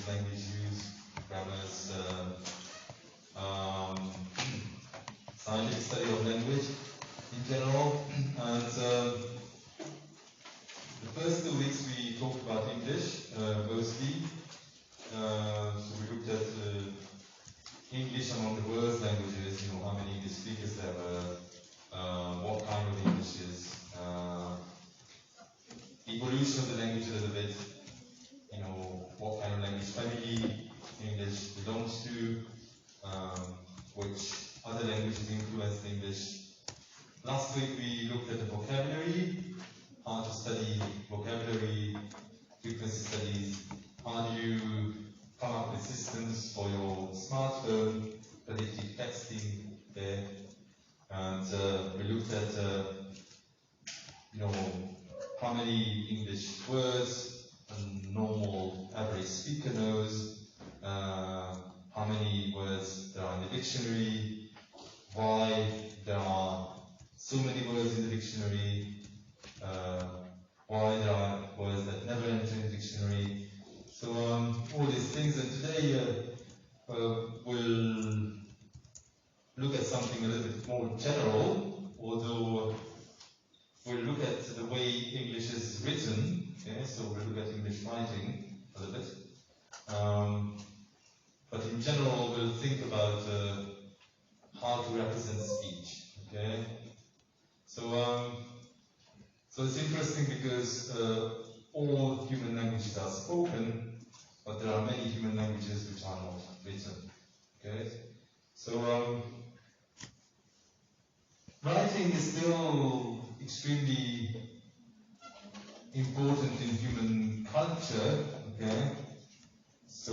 phrases, language use, grammars, scientific study of language in general. And the first 2 weeks we talked about English mostly. So we looked at English among the worst languages, how many English speakers there were, what kind of Englishes, evolution of the language a little bit, what kind of language family English belongs to, which other languages influence English. Last week we looked at the vocabulary, how to study vocabulary, frequency studies, how do you come up with systems for your smartphone, predictive texting there, and we looked at how many English words a normal average speaker knows, how many words there are in the dictionary, why there are so many words in the dictionary, why there are words that never enter in the dictionary. So all these things, and today we'll look at something a little bit more general, although we'll look at the way English is written, okay? So we'll look at English writing a little bit. But in general, we'll think about how to represent speech, okay? So it's interesting because all human languages are spoken, but there are many human languages which are not written, okay? So writing is still extremely important in human culture, okay? So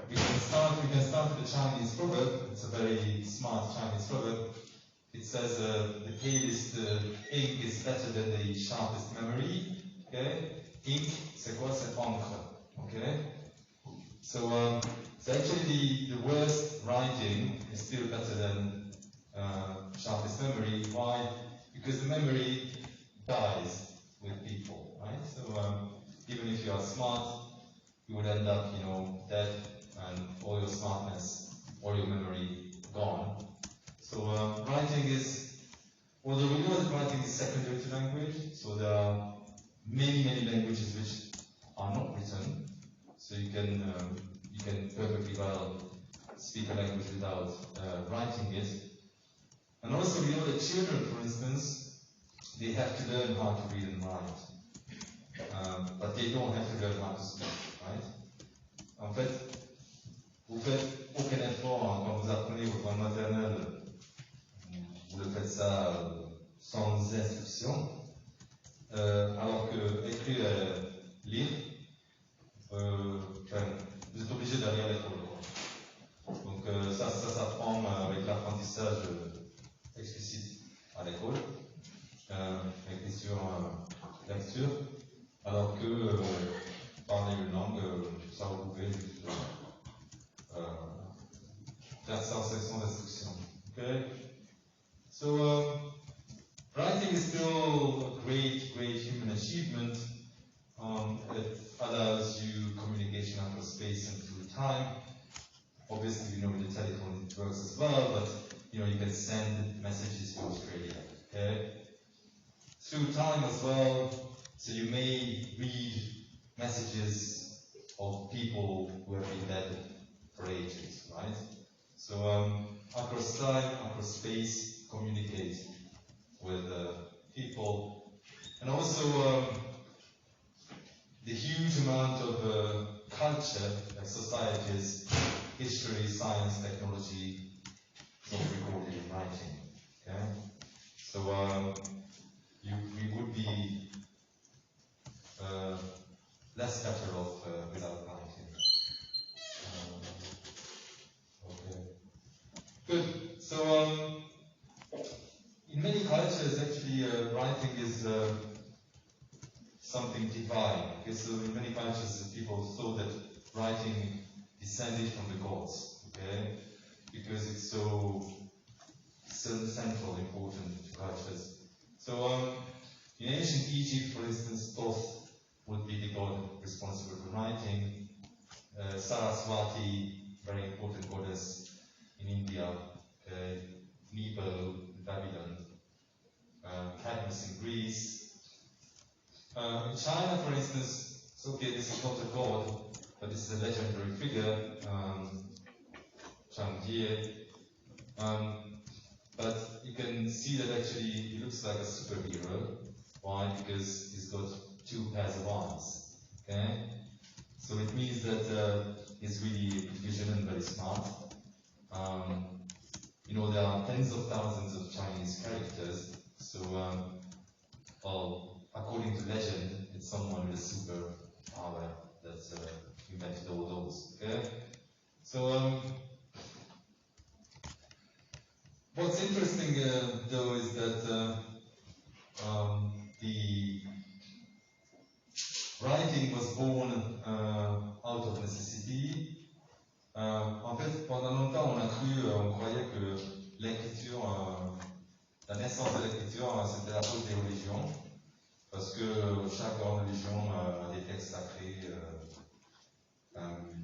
we can start with the Chinese proverb. It's a very smart Chinese proverb. It says the palest ink is better than the sharpest memory. Okay? Ink, c'est quoi? C'est encre. Okay? So actually the worst writing is still better than sharpest memory. Why? Because the memory dies with people, right? So even if you are smart, you would end up, dead, and all your smartness, all your memory gone. So writing is, although we know that writing is secondary to language, so there are many languages which are not written. So you can perfectly well speak a language without writing it. And also we know that children, for instance, they have to learn how to read and write, but they don't have to learn how to speak, right? En fait, vous faites aucun effort quand vous apprenez votre langue maternelle, vous le faites ça sans instruction, alors que écrire et lire, vous êtes obligé d'aller à l'école. Donc ça s'apprend avec l'apprentissage explicite à l'école, écriture, lecture, alors que parler une langue, ça vous pouvez juste faire ça sans instruction. Okay? So writing is still a great human achievement. It allows you communication across space and through time. Obviously, with the telephone it works as well, but you can send messages to Australia. Okay? Through time as well, so you may read messages of people who have been dead for ages, right? So across time, across space, communicate with people, and also the huge amount of culture, like societies, history, science, technology, is not recorded in writing. Okay, so we would be less better off without writing. Okay, good. So in many cultures, actually, writing is something divine. Okay, so in many cultures, people thought that writing descended from the gods. Okay, because it's so central, important cultures. So in ancient Egypt, for instance, Thoth would be the god responsible for writing. Saraswati, very important goddess in India. Nebo in Babylon. Cadmus in Greece. In China, for instance, so okay, this is not a god, but this is a legendary figure, Chang Jie. But you can see that actually he looks like a superhero. Why? Because he's got 2 pairs of arms. Okay? So it means that he's really vigilant and very smart. There are tens of thousands of Chinese characters. So, well, according to legend, it's someone with a superpower that invented all those. Okay? So, what's interesting though is that the writing was born out of necessity. En fait, pendant longtemps, on croyait que l'écriture, la naissance de l'écriture, c'était à cause des religions, parce que chaque grande religion a des textes sacrés,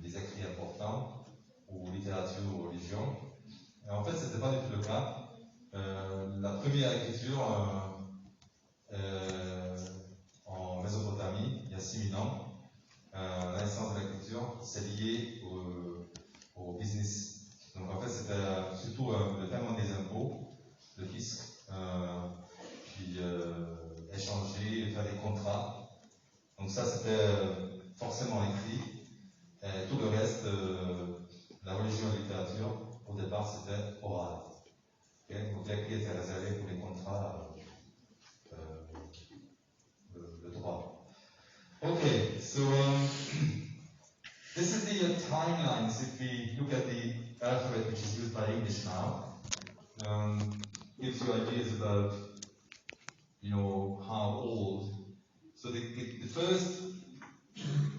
des écrits importants, ou littérature ou religion. Et en fait, c'était pas du tout le cas. La première écriture en Mésopotamie, il y a 6000 ans, la naissance de l'écriture, c'est lié au business. Donc en fait, c'était surtout le paiement des impôts, le fisc, puis échanger, faire des contrats. Donc ça, c'était forcément écrit. Et tout le reste, la religion et la littérature, au départ, c'était oral. Okay? Donc l'écrit était réservé pour les contrats, le droit. Okay, so this is the timelines. If we look at the alphabet which is used by English now, gives you ideas about, how old. So the first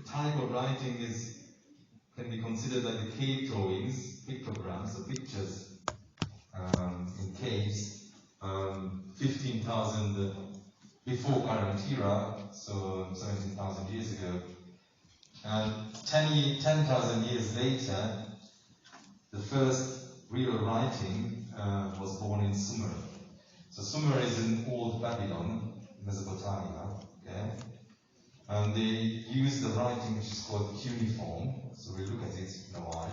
type of writing can be considered like the cave drawings, pictograms, or pictures in caves, 15,000 before current era, so 17,000 years ago. And 10,000 years later, the first real writing was born in Sumer. So Sumer is in old Babylon, Mesopotamia, okay? And they use the writing which is called cuneiform, so we'll look at it in a while.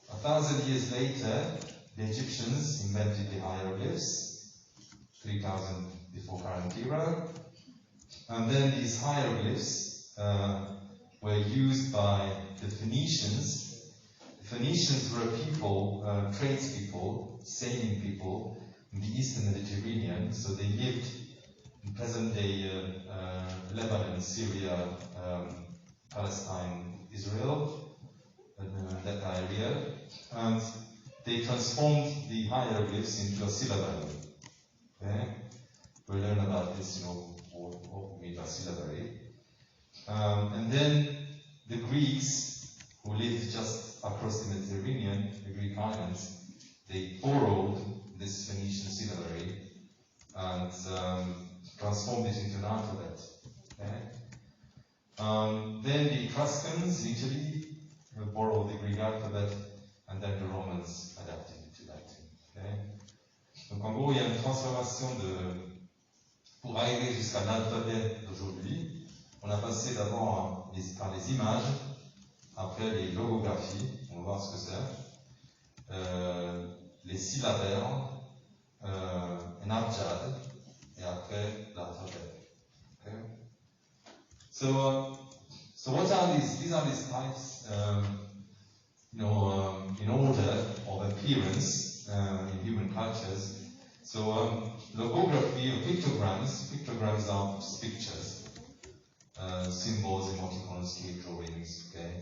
1,000 years later, the Egyptians invented the hieroglyphs, 3,000 before current era. And then these hieroglyphs were used by the Phoenicians. The Phoenicians were people, tradespeople, sailing people in the eastern Mediterranean. So they lived in present-day Lebanon, Syria, Palestine, Israel, that area. And they transformed the hieroglyphs into a syllabary. Okay? We'll learn about this, what we mean by syllabary. And then the Greeks, who lived just across the Mediterranean, the Greek islands, they borrowed this Phoenician syllabary and transformed it into an alphabet. Okay? Then the Etruscans in Italy borrowed the Greek alphabet, and then the Romans adapted it to Latin. Okay? Donc en gros, il y a une transformation pour arriver jusqu'à l'alphabet d'aujourd'hui. On a passé d'abord par les images, après les logographies, on va voir ce que c'est, les syllabaires, un abjad, et après l'alphabet. Okay? So what are these? These are these types, in order of appearance in human cultures. So logography or pictograms are pictures, symbols, emoticons, cave drawings, okay?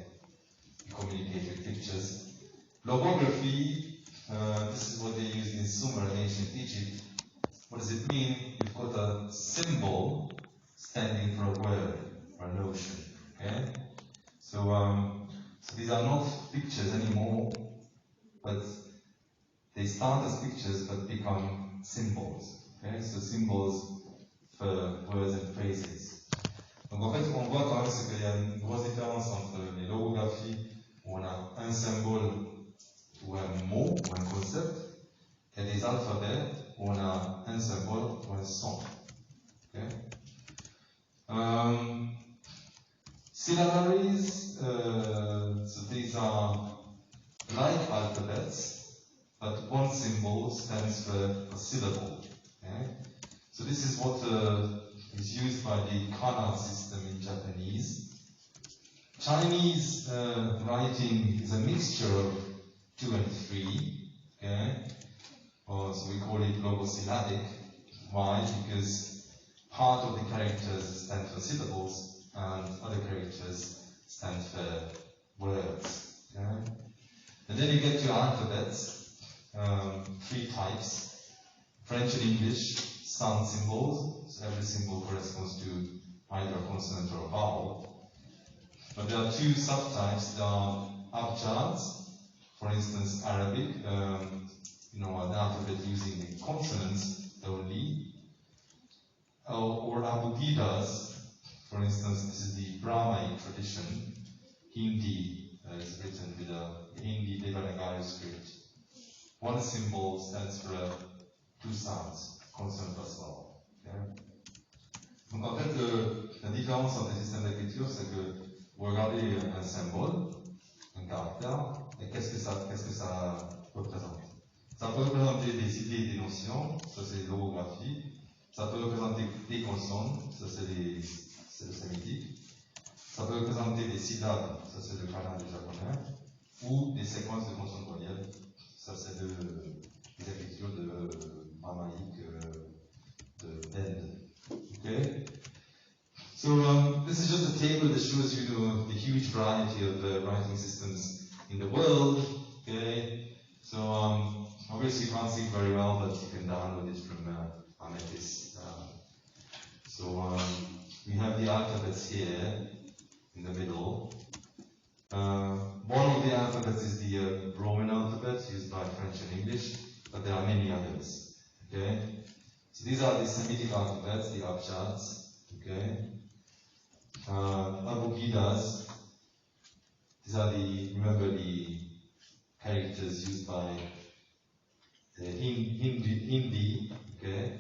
You communicate with pictures. Logography, this is what they used in Sumer in ancient Egypt. What does it mean? You've got a symbol standing for a word or a notion, okay? So these are not pictures anymore, but they start as pictures but become symbols. Okay? So symbols for words and phrases. Donc en fait, on voit quand même qu'il y a une grosse différence entre les logographies où on a un symbole ou un mot ou un concept et des alphabets où on a un symbole ou un son. Okay? Syllabaries, so these are like alphabets, but one symbol stands for syllable. Okay? So this is what is used by the kana system in Japanese. Chinese writing is a mixture of 2 and 3. Okay? So we call it logosyllabic. Why? Because part of the characters stand for syllables and other characters stand for words. Okay? And then you get to alphabets, 3 types. French and English, sound symbols. So every symbol corresponds to either a consonant or a vowel. But there are 2 subtypes. There are abjads, for instance, Arabic, an alphabet using the consonants only. Or abugidas, for instance, this is the Brahmaic tradition. Hindi is written with a Hindi Devanagari script. One symbol stands for 2 sounds, consonant plus vowel. Okay? Donc en fait, la différence entre les systèmes d'écriture, c'est que vous regardez un symbole, un caractère, et qu'est-ce que ça représente? Ça peut représenter des idées et des notions, ça c'est l'orographie. Ça peut représenter des consonnes, ça c'est le sémitique. Ça peut représenter des syllabes, ça c'est le kana du japonais. Ou des séquences de consonnes voyelles, ça c'est les écritures de brahmaïque d'Inde. Okay? So this is just a table that shows you the huge variety of writing systems in the world. Okay? So obviously you can't see it very well, but you can download it from Ametis. So we have the alphabets here in the middle. One of the alphabets is the Roman alphabet used by French and English, but there are many others. Okay? So these are the Semitic alphabets, the abjads. Okay? Abugidas. These are the characters used by the Hindi. Okay?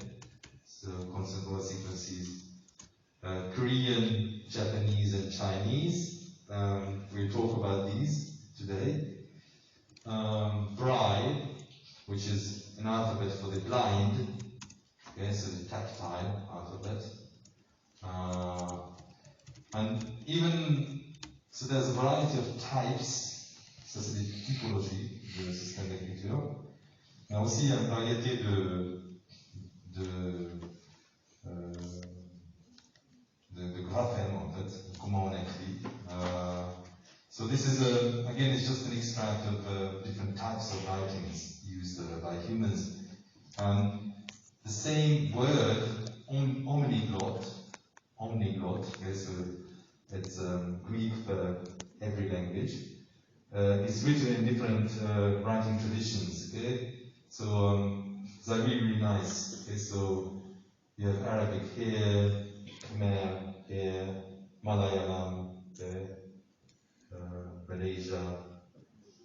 So consonant word sequences. Korean, Japanese, and Chinese. We'll talk about these today. Braille, which is an alphabet for the blind. Okay, so the tactile alphabet. And even, so there's a variety of types. Ça, c'est des typologies de système d'écriture. Mais aussi, il y a une variété de graphèmes, en fait, comment on écrit. So this is, again, it's just an extract of different types of writings used by humans. The same word, omniglot, okay, so it's Greek for every language, is written in different writing traditions, okay? So they're really nice, okay? So you have Arabic here, Khmer here, Malayalam there, Malaysia,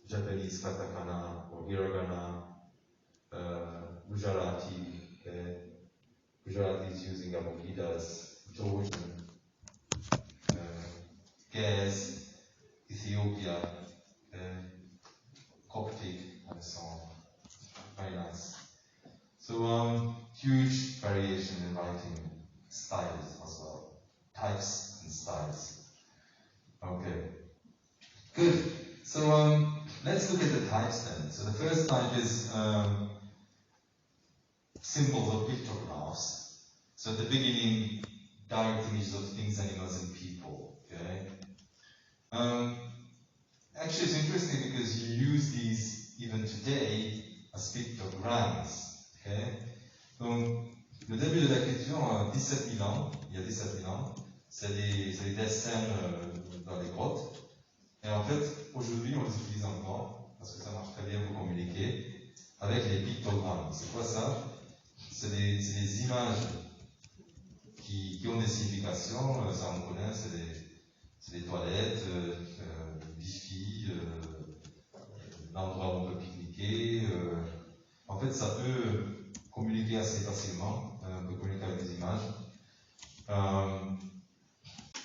Japanese katakana or hiragana, Gujarati, okay? Gujarati is using abugidas, Georgian, Gaz, Ethiopia, Coptic, and so on. Very nice. So huge variation in writing styles as well, types and styles. Okay, good. So let's look at the types then. So the first type is symbols or pictographs. So at the beginning, direct images of things, animals, and people. Okay. Actually, it's interesting because you use these even today as pictograms. Okay. Donc, le début de l'écriture, 17 000 ans, il y a 17 000 ans, c'est des dessins dans les grottes. Et en fait, aujourd'hui, on les utilise encore parce que ça marche très bien pour communiquer. avec les pictogrammes. C'est quoi ça? C'est des images qui ont des significations, ça on connaît, c'est des toilettes, Wi-Fi, l'endroit où on peut pique-niquer. En fait, ça peut communiquer assez facilement, on peut communiquer avec des images.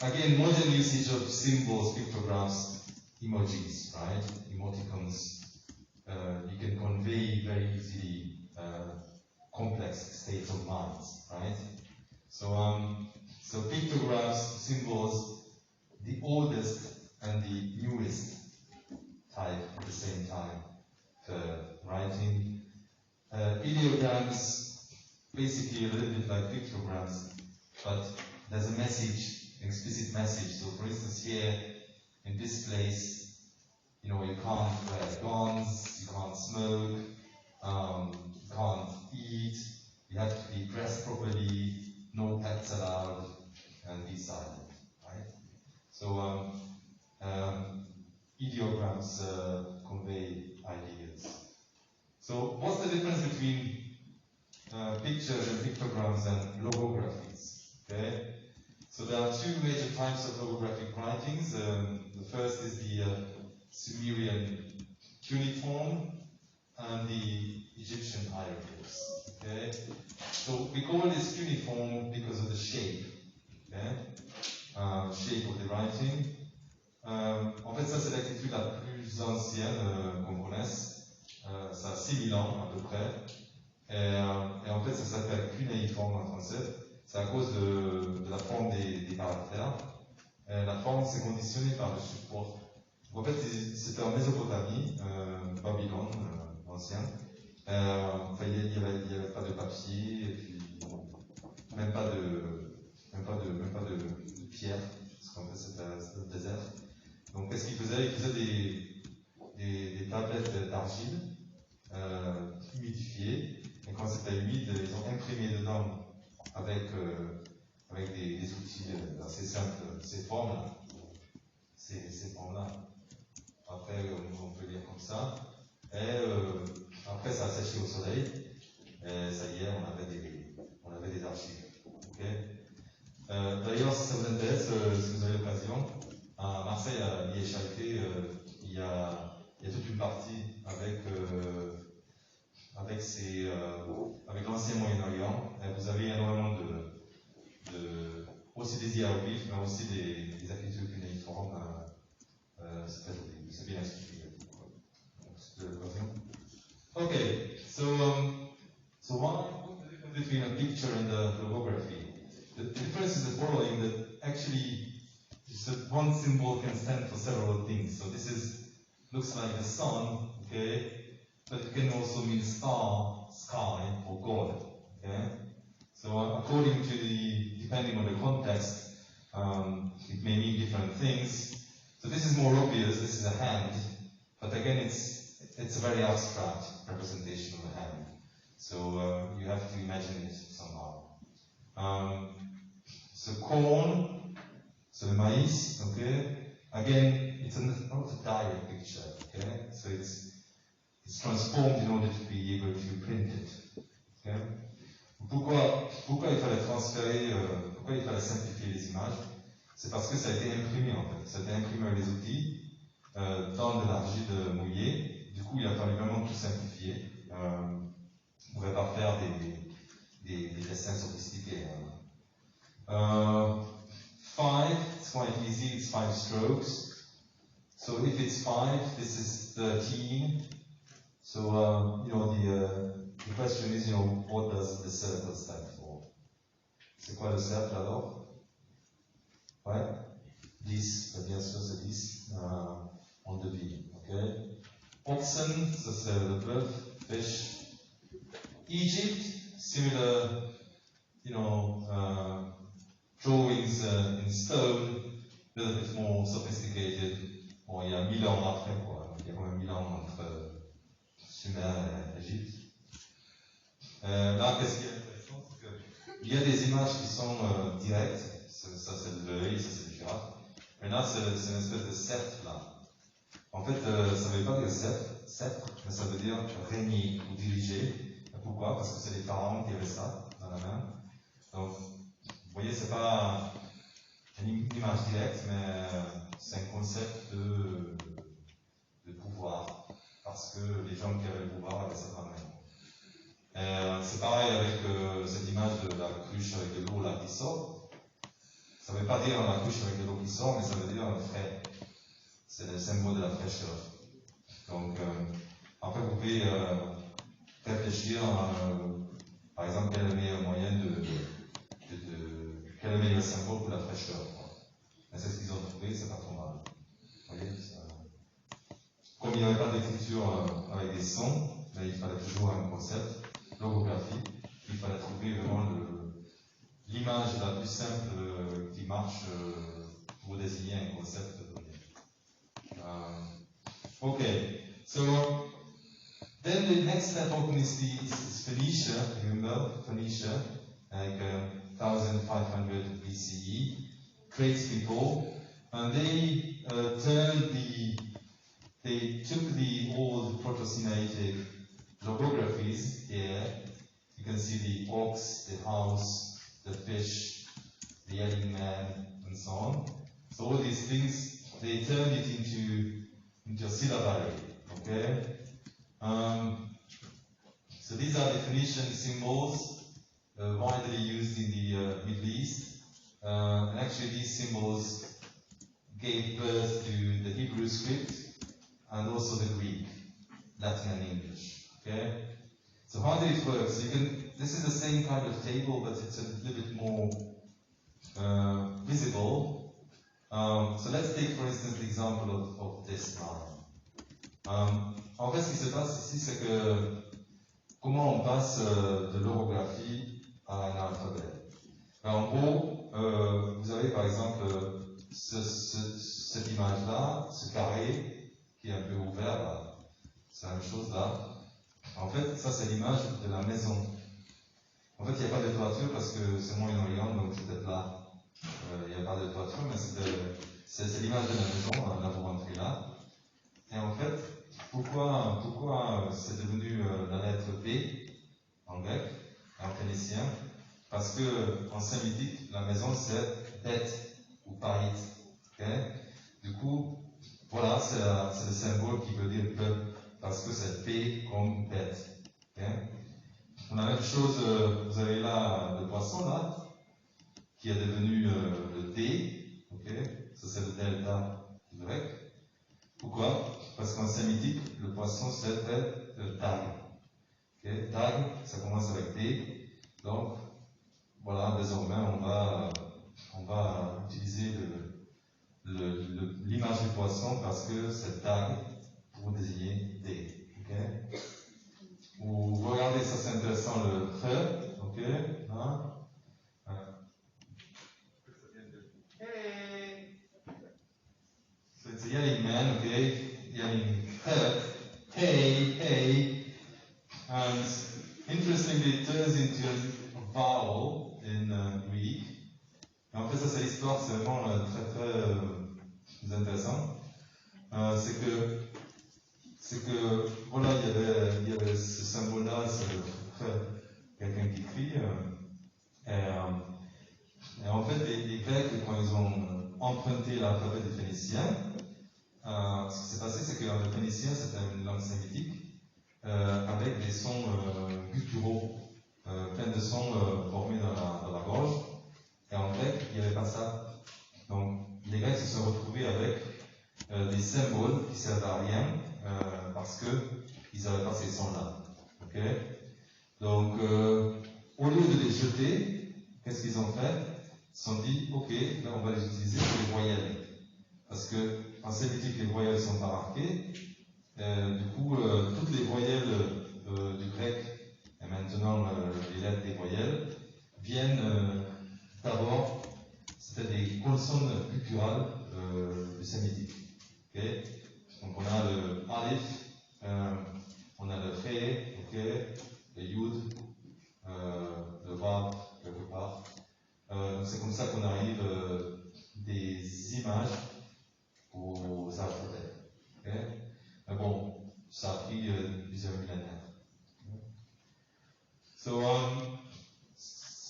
Again, modern usage of symbols, pictograms, emojis, right? Emoticons. You can convey very easily complex states of mind, right? So pictographs, symbols, the oldest and the newest type at the same time for writing. Ideograms, basically a little bit like pictograms, but there's a message, an explicit message. So for instance here, in this place, you know, you can't wear guns, you can't smoke, you can't eat, you have to be dressed properly, no pets allowed, and be silent, right? So ideograms convey ideas. So what's the difference between pictures and pictograms and logographies? Okay, so there are two major types of logographic writings. The first is the Sumerian cuneiform and the Egyptian hieroglyphs. Okay, so we call this cuneiform because of the shape. Okay, shape of the writing. En fait, ça c'est l'écriture la plus ancienne qu'on connaisse. Ça a 6000 ans à peu près. Et en fait, ça s'appelle cunéiforme en français. C'est à cause de la forme des caractères. La forme, c'est conditionné par le support. Donc, en fait, c'était en Mésopotamie, Babylone, ancien. Enfin, il n'y avait pas de papier, et puis même pas de pierre, parce qu'en fait, c'était le désert. Donc, qu'est-ce qu'ils faisaient? Ils faisaient des tablettes d'argile humidifiées, et quand c'était humide, ils ont imprimé dedans avec des outils assez simples, ces formes-là. Ces formes-là. Après, on peut lire comme ça. Et après, ça a séché au soleil. Et ça y est, on avait des archives. Okay. D'ailleurs, si ça vous intéresse, si vous avez l'occasion, à Marseille, à l'IHIT, il y a toute une partie avec l'ancien Moyen-Orient. Vous avez énormément aussi des hiéroglyphes, mais aussi des écritures cunéiformes. C'est bien expliqué. C'est l'occasion. Okay, so what's the difference between a picture and a logography? The difference is the following: that actually, just one symbol can stand for several things. So this looks like the sun, okay, but it can also mean star, sky, or God. Okay. So according to depending on the context, it may mean different things. So this is more obvious. This is a hand, but again, it's a very abstract representation of a hand. So you have to imagine it somehow. So corn, so the maïs, okay. Again, it's not a direct picture, okay. So it's transformed in order to be able to print it, okay. Pourquoi il fallait transférer, pourquoi il fallait simplifier les images? C'est parce que ça a été imprimé en fait. Ça a été imprimé avec les outils dans de l'argile mouillée. Du coup, il a fallu vraiment tout simplifier. On ne pouvait pas faire des dessins sophistiqués. Five, it's quite easy. It's 5 strokes. So if it's 5, this is 13. So the question is, what does the circle stand for? C'est quoi le cercle alors? Ouais, 10, bien sûr c'est 10, on devine, ok? Oxen, ça c'est le bœuf, fish. Egypt, similar, drawings in stone, a little bit more sophisticated. Bon, il y a 1000 ans après, quoi. Il y a quand même 1000 ans entre Sumer et Égypte. Là, qu'est-ce qui est intéressant, c'est qu'il y a des images qui sont directes. Ça c'est de l'œil, ça c'est du girafe. Mais là, c'est une espèce de cercle là. En fait, ça ne veut pas dire cercle, sceptre, mais ça veut dire régner ou diriger. Pourquoi? Parce que c'est les pharaons qui avaient ça dans la main. Donc, vous voyez, c'est pas une image directe, mais c'est un concept de pouvoir. Parce que les gens qui avaient le pouvoir avaient ça dans la main. C'est pareil avec cette image de la cruche avec de l'eau là qui sort. Ça ne veut pas dire la cruche avec de l'eau qui sort, mais ça veut dire frais. C'est le symbole de la fraîcheur. Donc, après, vous pouvez réfléchir, par exemple, quel est le meilleur moyen quel est le meilleur symbole pour la fraîcheur. Mais c'est ce qu'ils ont trouvé, c'est pas trop mal. Vous voyez, comme il n'y avait pas d'écriture avec des sons, mais il fallait toujours un concept, logographie, il fallait trouver vraiment l'image la plus simple qui marche pour désigner un concept donné. Okay, so then the next step open is Phoenicia, remember Phoenicia, like 1500 BCE, tradespeople, and they took the old Proto-Sinaitic logographies here. You can see the ox, the house, the fish, the yelling man, and so on. So all these things, they turned it into a syllabary, okay? So these are the Phoenician symbols widely used in the Middle East. And actually these symbols gave birth to the Hebrew script and also the Greek, Latin and English, okay? So how did it work? So this is the same kind of table, but it's a little bit more visible. So let's take for instance the example of this line. En fait, ce qui se passe ici, c'est que comment on passe de l'orographie à un alphabet. En gros, vous avez par exemple cette image-là, ce carré qui est un peu ouvert là. C'est la même chose là. En fait, ça c'est l'image de la maison. En fait, il n'y a pas de toiture parce que c'est Moyen-Orient, donc c'est peut-être là. Il n'y a pas de toiture, mais c'est l'image de la maison, là vous rentrez là. Et en fait, pourquoi c'est devenu la lettre B en grec et en phénicien? Parce que en sémitique, la maison c'est bête ou paït. Okay? Du coup, voilà, c'est le symbole qui veut dire peuple, parce que c'est P comme bête. Okay? On a la même chose, vous avez là le poisson là, qui est devenu le D, okay? Ça c'est le delta grec. Pourquoi? Parce qu'en sémitique, le poisson c'était Dag. Okay? Dag, ça commence avec D. Donc, voilà, désormais on va utiliser l'image du poisson parce que c'est Dag pour désigner D. Okay? Ou regardez, ça c'est intéressant, le fe, ok? Hein? So it's a yelling man, okay? Yelling hey, and interestingly it turns into a vowel in Greek. Et en fait, ça c'est l'histoire, c'est vraiment très intéressant. C'est que voilà, il y avait ce symbole-là, c'est quelqu'un qui crie. Et en fait, les Grecs, quand ils ont emprunté l'alphabet des Phéniciens, ce qui s'est passé, c'est que le phénicien, c'était une langue sémitique, avec des sons gutturaux, plein de sons formés dans la gorge. Et en grec, il n'y avait pas ça. Donc, les Grecs se sont retrouvés avec des symboles qui ne servent à rien, parce qu'ils n'avaient pas ces sons-là. Okay? Donc, au lieu de les jeter, qu'est-ce qu'ils ont fait? Ils se sont dit, ok, là on va les utiliser pour les voyelles. Parce que en sémitique, les voyelles ne sont pas marquées. Du coup, toutes les voyelles du grec, et maintenant les lettres des voyelles, viennent d'abord, c'était des consonnes gutturales du sémitique. Okay? Donc on a le alif, on a le ré, okay, le yud, le vav quelque part. Donc c'est comme ça qu'on arrive des images aux alphabets. Okay? Mais bon, ça a So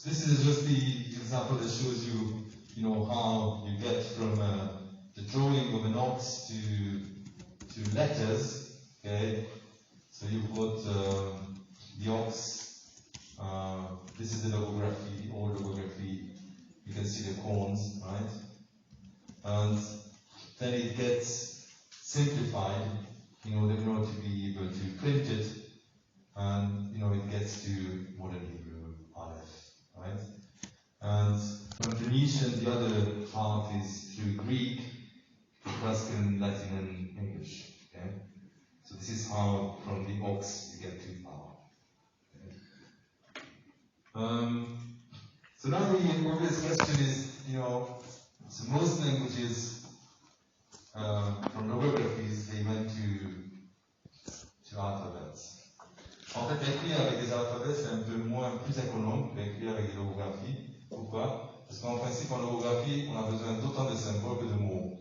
this is just the example that shows you, how you get from the drawing of an ox to letters. Okay, so you've got the ox. This is the logography, the old logography. You can see the corns, right? And then it gets simplified in order to be able to print it, and it gets to modern Hebrew, Aleph, right? And from Phoenician, the other part is through Greek, Etruscan, Latin, and English. Okay, so this is how from the ox you get to power. Okay? So now the obvious question is, so most languages from logographies, they went to alphabets. En fait, écrire avec des alphabets, c'est un peu plus économe qu'écrire avec des logographies. Pourquoi? Parce qu'en principe, en logographie, on a besoin d'autant de symboles que de mots.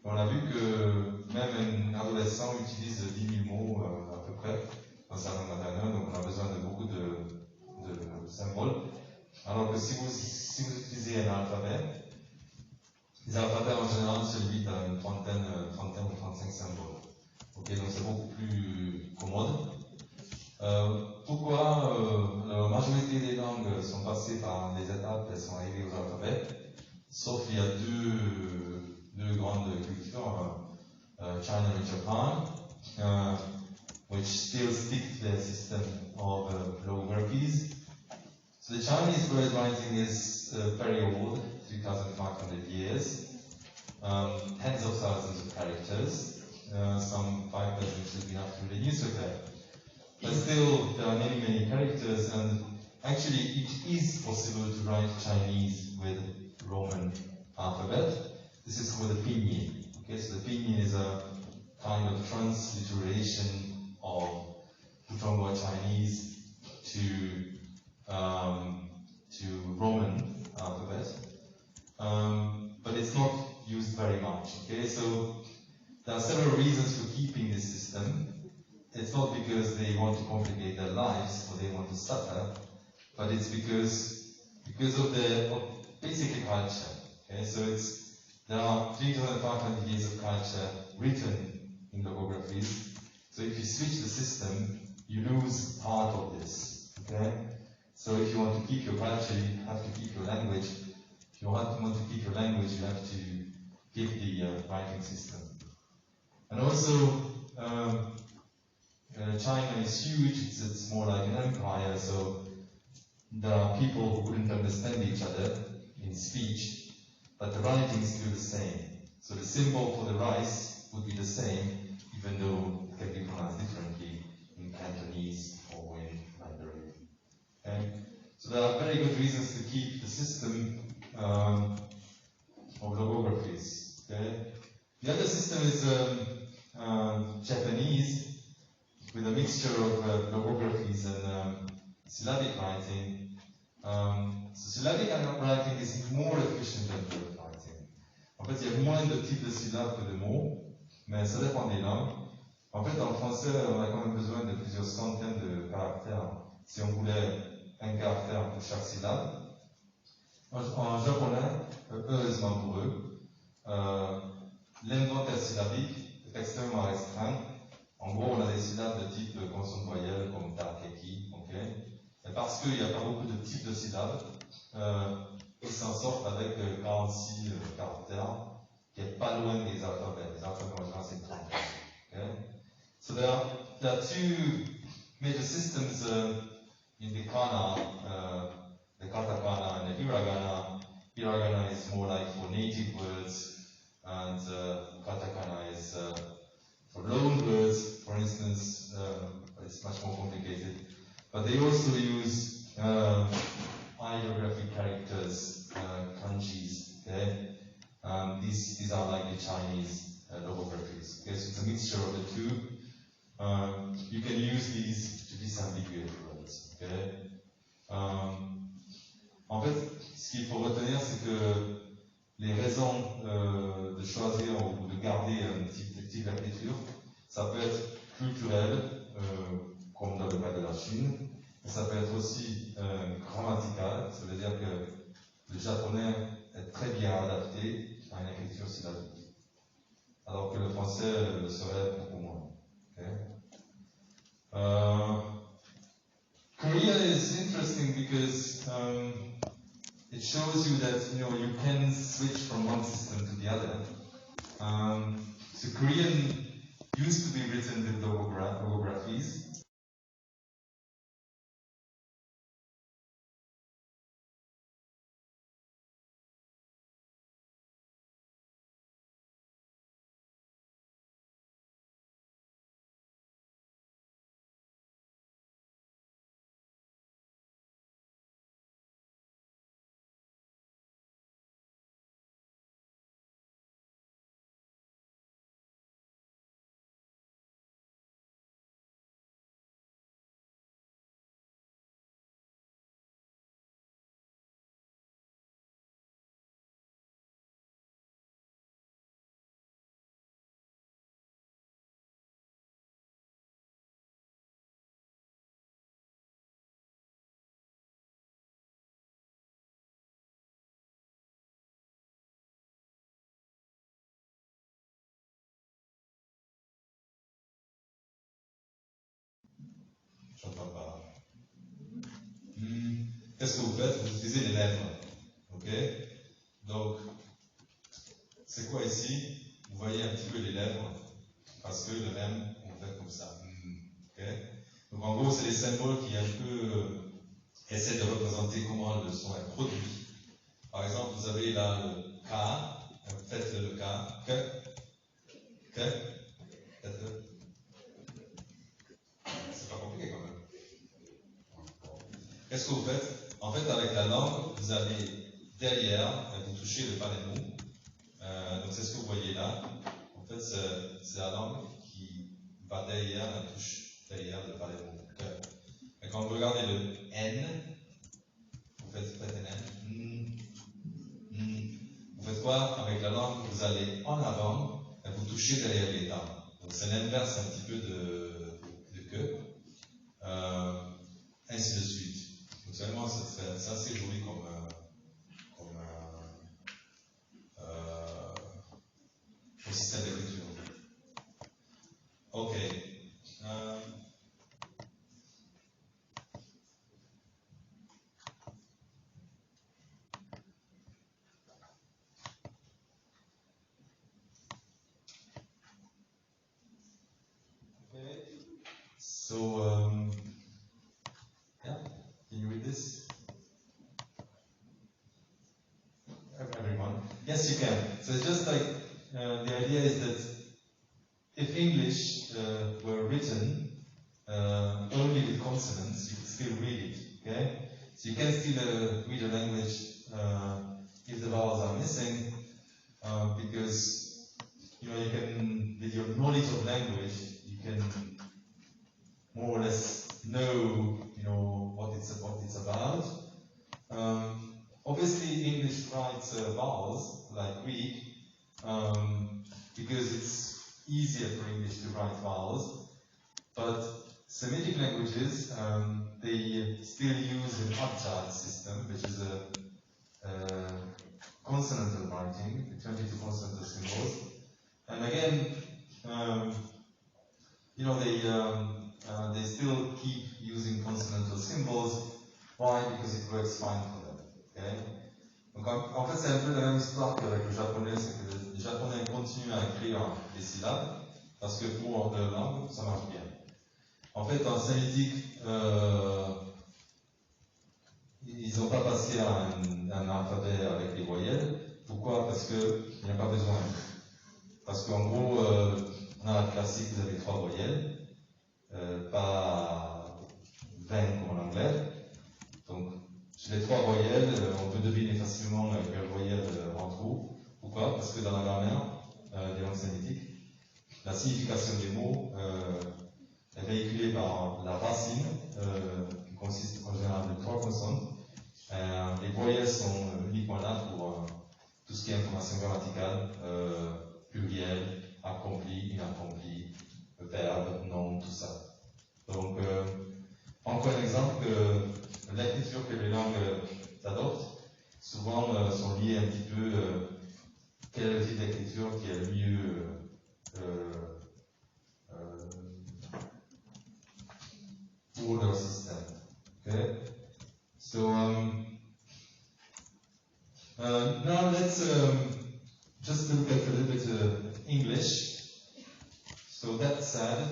Et on a vu que même un adolescent utilise 10 000 mots à peu près dans sa langue maternelle, donc on a besoin de beaucoup de symboles. Alors que si vous utilisez un alphabet, les alphabets en général se limitent à une trentaine ou 35 symboles. Ok, donc c'est beaucoup plus commode. Pourquoi la majorité des langues sont passées par des étapes, elles sont arrivées aux alphabets, sauf il y a deux grandes cultures, China and Japan, which still stick to their system of logographies. So the Chinese word writing is very old, 3,500 years, tens of thousands of characters, some 5,000 which have been up through the newspaper. But still, there are many, many characters, and actually it is possible to write Chinese with Roman alphabet. This is called the pinyin. Okay, so the pinyin is a kind of transliteration of Putonghua Chinese to Roman alphabet, but it's not used very much. Okay, so there are several reasons for keeping this system. It's not because they want to complicate their lives or they want to suffer, but it's because of basically culture. Okay, so there are 3,500 years of culture written in logographies. So if you switch the system, you lose part of this. Okay, so if you want to keep your culture, you have to keep your language. If you want to keep your language, you have to keep the writing system. And also, China is huge, it's more like an empire, so there are people who wouldn't understand each other in speech, but the writing is still the same. So the symbol for the rice would be the same, even though it can be pronounced differently in Cantonese or in Mandarin. Okay? So there are very good reasons to keep the system of logographies. Okay? The other system is Japanese, with a mixture of logographies and syllabic writing. So syllabic writing is more efficient than word writing. En fait, il y a moins de types de syllabes que de mots, mais ça dépend des langues. En fait, en français, on a quand même besoin de plusieurs centaines de caractères si on voulait un caractère pour chaque syllabe. En japonais, heureusement pour eux, l'inventaire syllabique est extrêmement restreint. En gros, on a des syllabes de type consonne-voyelle comme ta, keki, ok? Et parce qu'il n'y a pas beaucoup de types de syllabes, ils s'en sortent avec 46 caractères, qui est pas loin des alphabets. Les alphabets en général, c'est 30. Okay? So there are two major systems in the kana, the katakana and the hiragana. Hiragana is more like for native words, and katakana is for loan words, for instance, it's much more complicated. But they also use ideographic characters, kanjis. Okay? These are like the Chinese logographies. Okay? So it's a mixture of the two. You can use these to disambiguate words. Okay? En fait, ce qu'il faut retenir, c'est que les raisons de choisir ou de garder un type d'écriture, ça peut être culturel, comme dans le cas de la Chine, mais ça peut être aussi japonais est très bien adapté à une écriture syllabique, alors que le français le serait beaucoup moins. Okay? Korean is interesting because it shows you that you can switch from one system to the other. So Korean used to be written with logographies. J'entends pas. Qu'est-ce que vous faites? Vous utilisez les lèvres. Ok? Donc, c'est quoi ici? Vous voyez un petit peu les lèvres, parce que le même, on fait comme ça. Ok? Donc, en gros, c'est les symboles qui un peu essaient de représenter comment le son est produit. Par exemple, vous avez là le K, faites le K, faites-le. C'est pas compliqué quand même. Qu'est-ce que vous faites? En fait, avec la langue, vous allez derrière, vous touchez le palais mou. Donc c'est ce que vous voyez là. En fait, c'est la langue qui va derrière, la touche derrière le palais mou. Et quand vous regardez le N, vous faites un N. Vous faites quoi? Avec la langue, vous allez en avant et vous touchez derrière les dents. Donc c'est l'inverse un petit peu de que. Ainsi de suite. Donc vraiment, c'est assez joli comme système d'écriture. Ok. So, yeah, can you read this? Everyone? Yes, you can. So it's just like, the idea is that if English were written only with consonants, you could still read it, okay? So you can still read a language if the vowels are missing, because, you can, with your knowledge of language, you can more or less know, what it's about. Obviously, English writes vowels like Greek because it's easier for English to write vowels. But Semitic languages, they still use an abjad system, which is a consonantal writing, with 22 consonantal symbols. And again, they still keep using consonantal symbols. Why? Because it works fine for them. Okay? Donc en fait, c'est un peu la même histoire qu'avec le japonais, c'est que les japonais continuent à écrire des syllabes, parce que pour leur langue, ça marche bien. En fait, en sémitique, ils n'ont pas passé à un alphabet avec des voyelles. Pourquoi? Parce qu'il n'y a pas besoin. Parce qu'en gros, on a la classique, vous avez 3 voyelles, pas 20 comme en anglais. Donc, sur les 3 voyelles, on peut deviner facilement quelle voyelle on trouve. Pourquoi? Parce que dans la grammaire des langues sémitiques, la signification des mots est véhiculée par la racine, qui consiste en général de 3 consonnes. Les voyelles sont uniquement là pour tout ce qui est information grammaticale, pluriel, accompli, inaccompli, verbe, nom, tout ça. Donc, encore un exemple que l'écriture que les langues adoptent, souvent sont liés un petit peu quel est le type d'écriture qui est le mieux pour leur système. Okay? So now let's just look at a little bit English. So that said,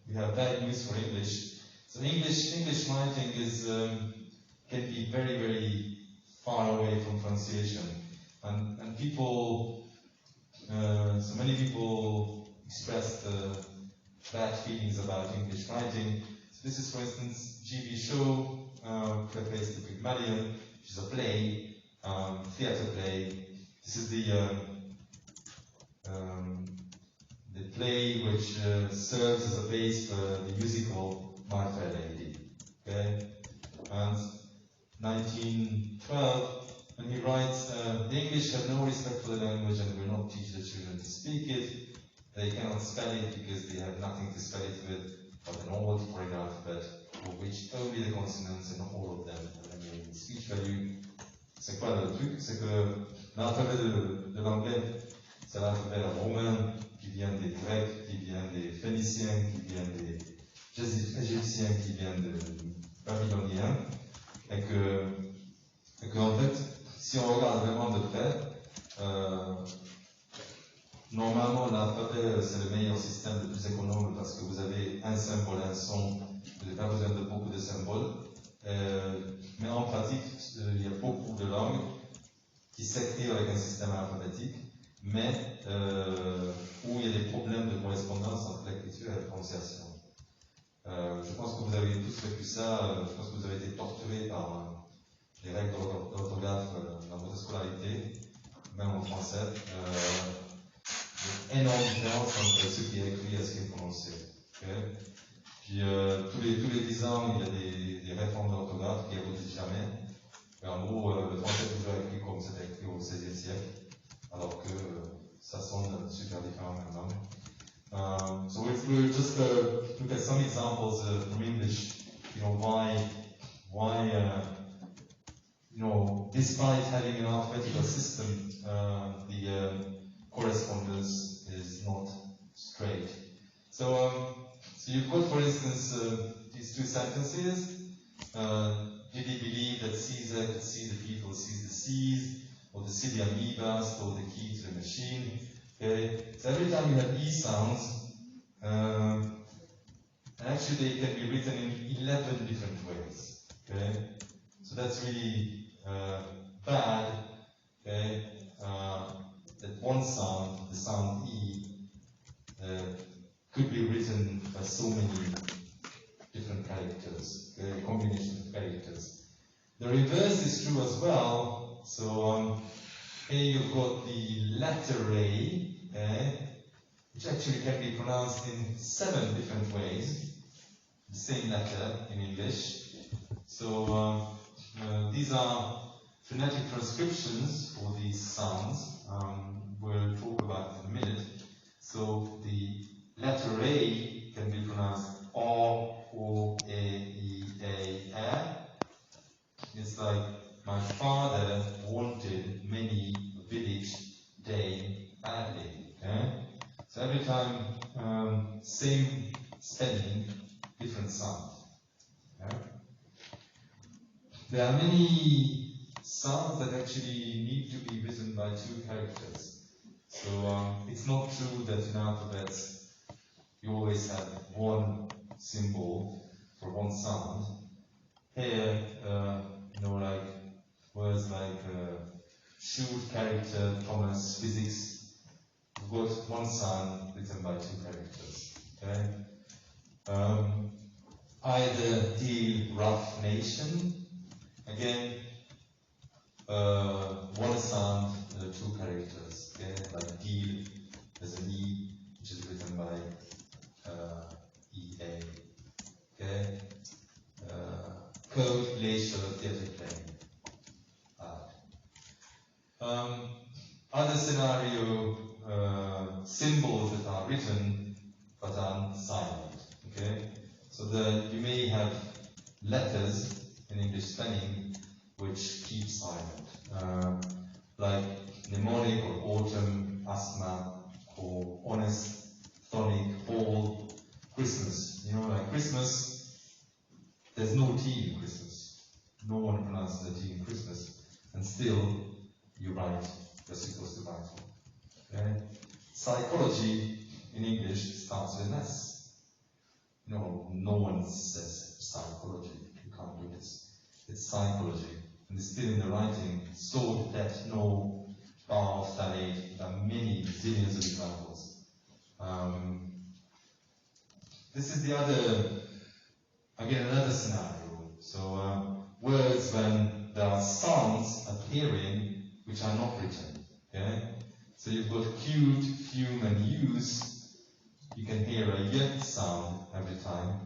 we have bad news for English. So English writing is can be very, very far away from pronunciation, and people, so many people expressed bad feelings about English writing. So this is, for instance, G.B. Shaw, prefaced the Pygmalion, which is a play, theatre play. This is the play which serves as a base for the musical My Fair Lady. Okay? And 1912, when he writes, the English have no respect for the language and will not teach the children to speak it. They cannot spell it because they have nothing to spell it with but an old foreign alphabet for which only the consonants and all of them have any speech value. C'est quoi le truc? C'est que l'alphabet de l'anglais, c'est l'alphabet romain qui vient des Grecs, qui vient des Phéniciens, qui vient des Égyptiens, qui vient des Babyloniens, et que en fait, si on regarde vraiment de près, normalement l'alphabet c'est le meilleur système, le plus économe, parce que vous avez un symbole, un son, vous n'avez pas besoin de beaucoup de symboles. Mais en pratique, il y a beaucoup de langues qui s'écrivent avec un système alphabétique, mais où il y a des problèmes de correspondance entre l'écriture et la prononciation. Je pense que vous avez tous vécu ça, je pense que vous avez été torturés par les règles d'orthographe dans votre scolarité, même en français. Il y a une énorme différence entre ce qui est écrit et ce qui est prononcé. Okay? Puis tous les 10 ans, il y a des réformes d'orthographe qui n'aboutissent jamais. Et en gros, le français est toujours écrit comme c'était écrit au XVIe siècle, alors que ça sonne super différent maintenant. So if we just look at some examples from English, why despite having an alphabetical system, the correspondence is not straight. So you've got, for instance, these two sentences. Did he believe that Caesar could see the people, sees the seas, or the city amoeba stole the key to the machine? Okay, so every time you have E sounds, and actually they can be written in 11 different ways. Okay, so that's really bad. Okay, that one sound, the sound E, could be written by so many different characters, okay, combination of characters. The reverse is true as well. So here you've got the letter A, okay, which actually can be pronounced in 7 different ways, the same letter in English. So these are phonetic transcriptions for these sounds. We'll talk about it in a minute. So the letter A can be pronounced O, O, A, E, A. It's like my father wanted many village day badly. Okay? So every time, same spelling, different sound. Okay? There are many sounds that actually need to be written by 2 characters. So it's not true that in alphabets you always have one symbol for one sound. Here, like words like shoot, character, Thomas, physics, we've got one sound written by 2 characters. Okay? Either deal, rough nation, again, one sound, 2 characters. Okay? Like deal, there's an E, which is written by EA. Okay? Code, glacier, theatre plane. Other scenario, symbols that are written but are silent. Okay? So you may have letters in English spelling, which keep silent, like mnemonic or autumn, asthma, or honest, tonic, fall, Christmas. You know, like Christmas, there's no T in Christmas. No one pronounces the T in Christmas, and still you write, you're supposed to write. Okay? Psychology in English starts with an S. You know, no one says psychology. You can't do this. It's psychology. And it's still in the writing, so that no bar, phthalate, there are many zillions of examples. This is the other, again, another scenario. So words when there are sounds appearing which are not written. Okay? So you've got cute, fume, and use. You can hear a y sound every time,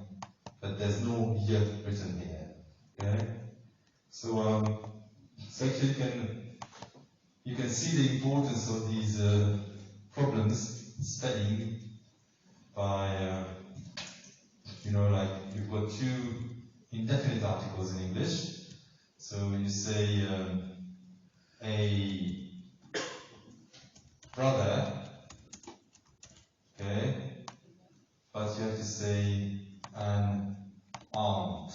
but there's no y written here. Okay? So actually you can see the importance of these problems spelling by you know, like you've got two indefinite articles in English. So you say a brother, okay, but you have to say an aunt,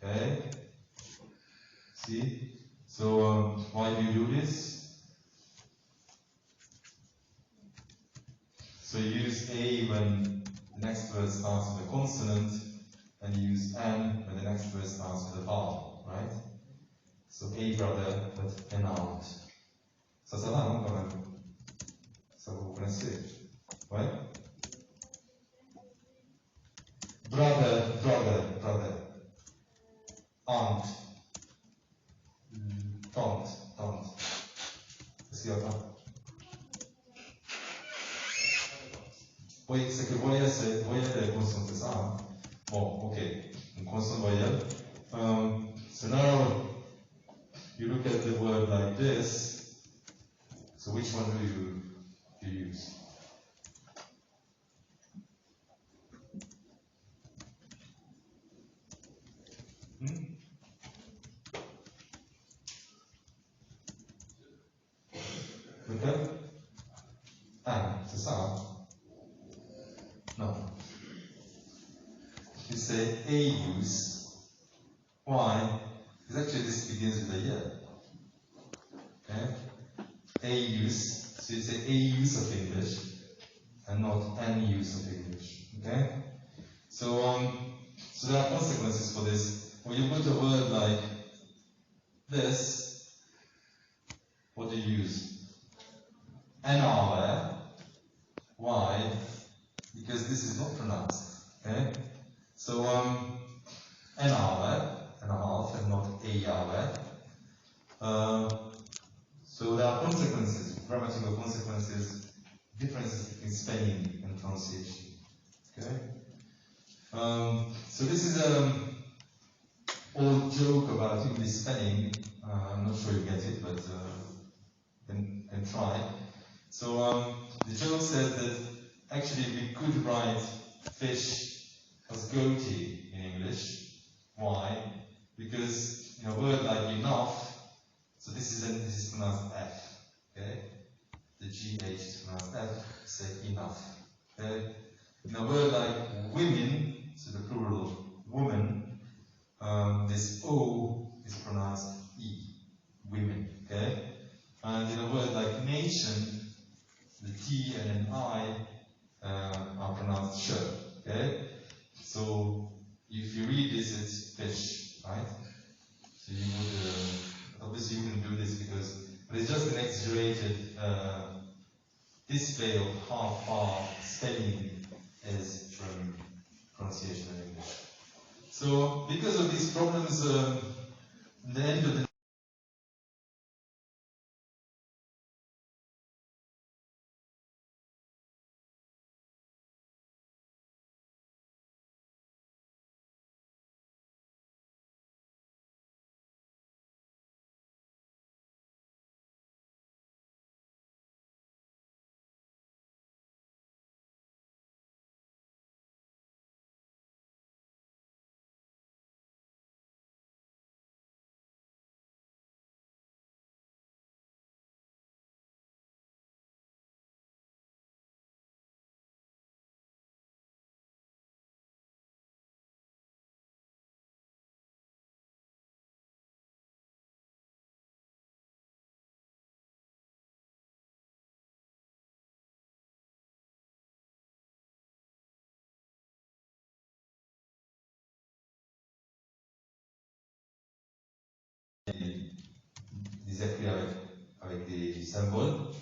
okay? See? So why do you do this? So you use a when the next word starts with a consonant, and you use an when the next word starts with a vowel, right? So a brother, but an aunt. Ça va, non, quand même? Ça vous connaissez? Ouais? Brother, brother, brother. Aunt. Tante, tante. Est-ce qu'il y a pas? Oui, c'est que voyelle est consonne, c'est ça, hein? Bon, ok. Une consonne voyelle. So now you look at the word like this. So which one do you use? Lequel? Ah, c'est ça, hein? No. You say a use. Why? Because actually this begins with a year. Okay? A use. So you say a use of English and not an use of English. Okay? So so there are consequences for this. When you put a word like this, what do you use? An hour. Why? Because this is not pronounced. Okay? So an hour and a half and not a hour. So there are consequences, grammatical consequences, differences between spelling and pronunciation. Okay? So this is an old joke about English spelling. I'm not sure you get it, but can try. So the joke says that actually we could write fish as goatee in English. Why? Because in a word like enough, so this is pronounced F. Okay? The GH is pronounced F, say enough. Okay? In a word like women, so the plural woman, this O is pronounced E, women. Okay? And in a word like nation, the T and an I are pronounced sh. Okay? So if you read this, it's fish, right? So you would obviously you wouldn't do this but it's just an exaggerated display of how far spelling is from pronunciation in English. So because of these problems, the end of the écrits avec des symboles.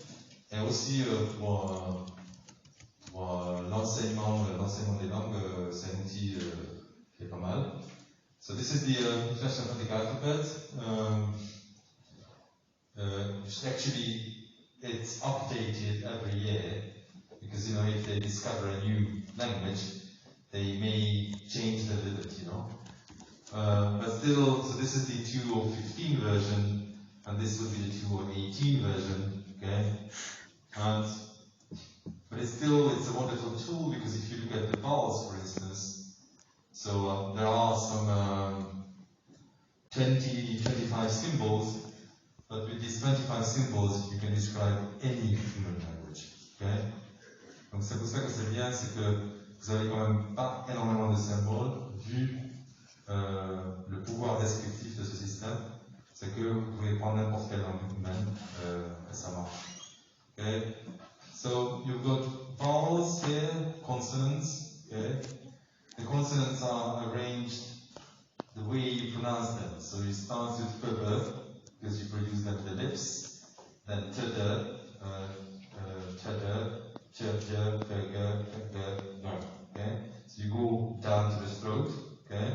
Et aussi pour l'enseignement des langues, c'est un outil qui est pas mal. So this is the International Phonetic Alphabet. Actually, it's updated every year because if they discover a new language, they may change it a little bit, but still, so this is the 2015 version, and this will be the 2018 version, okay? But it's a wonderful tool because if you look at the vowels, for instance, so there are some 20, 25 symbols, but with these 25 symbols, you can describe any human language, okay? Donc c'est pour ça que c'est bien, c'est que vous avez quand même pas énormément de symboles, vu le pouvoir descriptif de ce système, c'est que vous pouvez prendre n'importe quelle langue humaine et ça marche. Okay? So you've got vowels here, consonants. Okay? The consonants are arranged the way you pronounce them. So you start with pb because you produce them with the lips, then td, okay? So you go down to the throat. Okay?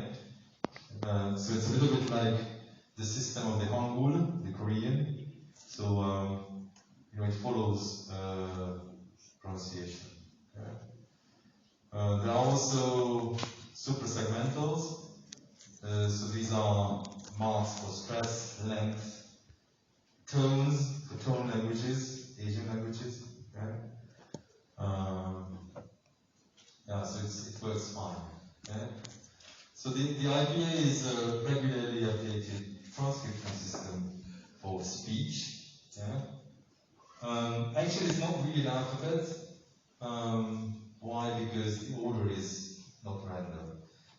So it's a little bit like the system of the Hangul, the Korean. So it follows pronunciation. Okay? There are also suprasegmentals. So these are marks for stress, length, tones for tone languages, Asian languages. Okay? So it works fine. Okay? So the IPA is a regularly updated transcription system for speech. Yeah? Actually, it's not really an alphabet. Why? Because the order is not random.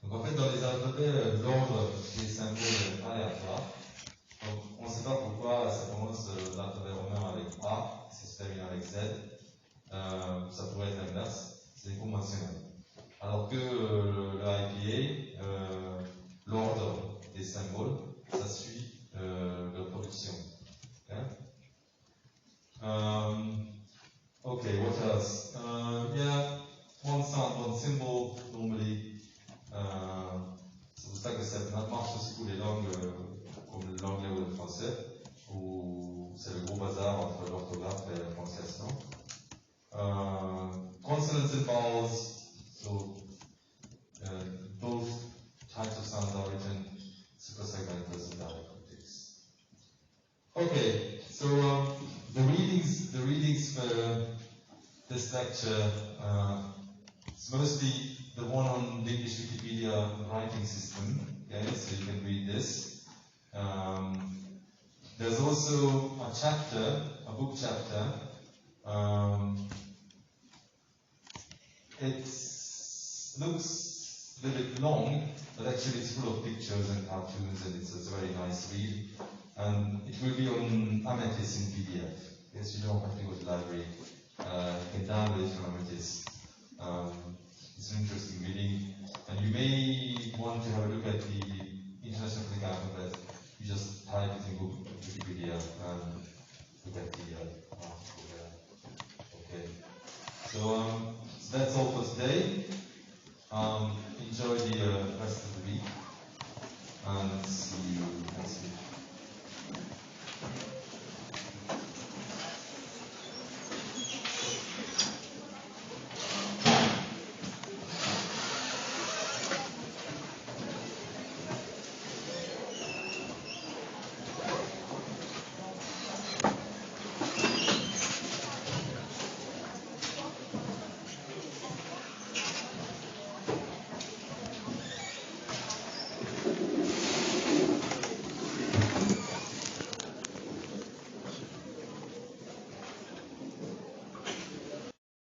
Donc en fait, dans les alphabets, l'ordre des symboles est aléatoire. Donc on ne sait pas pourquoi ça commence l'alphabet romain avec A, ça se termine avec Z. Ça pourrait être l'inverse, c'est conventionnel. Alors que le IPA, l'ordre des symboles, ça suit leur production. Okay? Okay, what else? Yeah, one sound, one symbol, normally. C'est pour ça que ça marche aussi pour les langues comme l'anglais ou le français, où c'est le gros bazar entre l'orthographe et la prononciation. Consonants and vowels, so both types of sounds are written suprasegmentals and diacritics. Okay, so the readings for this lecture is mostly the one on the English Wikipedia writing system. Okay, so you can read this. There's also a chapter, a book chapter. It looks a little bit long, but actually it's full of pictures and cartoons, and it's a very nice read. And it will be on Amethyst in PDF. Yes, you don't have to go to the library. You can download it from Amethyst. It's an interesting reading, and you may want to have a look at the